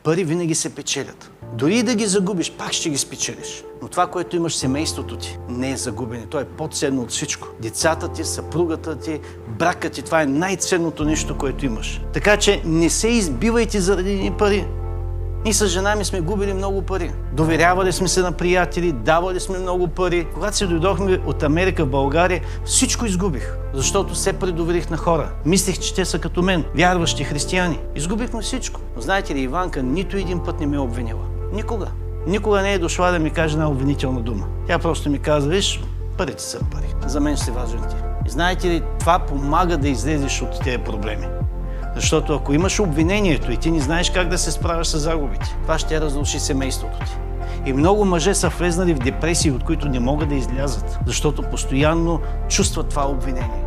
Пари винаги се печелят. Дори и да ги загубиш, пак ще ги спечелиш. Но това, което имаш в семейството ти, не е загубене. То е по-ценно от всичко. Децата ти, съпругата ти, бракът ти, това е най-ценното нещо, което имаш. Така че не се избивайте заради едни пари. Ние с жена ми сме губили много пари. Доверявали сме се на приятели, давали сме много пари. Когато се дойдохме от Америка в България, всичко изгубих. Защото се предоверих на хора. Мислех, че те са като мен, вярващи християни. Изгубихме всичко. Но знаете ли, Иванка нито един път не ме е обвинила. Никога. Никога не е дошла да ми каже една обвинителна дума. Тя просто ми каза, виж, парите са пари. За мен си важен ти. И знаете ли, това помага да излезеш от тези проблеми. Защото ако имаш обвинението и ти не знаеш как да се справяш с загубите, това ще разруши семейството ти. И много мъже са влезнали в депресии, от които не могат да излязат, защото постоянно чувстват това обвинение.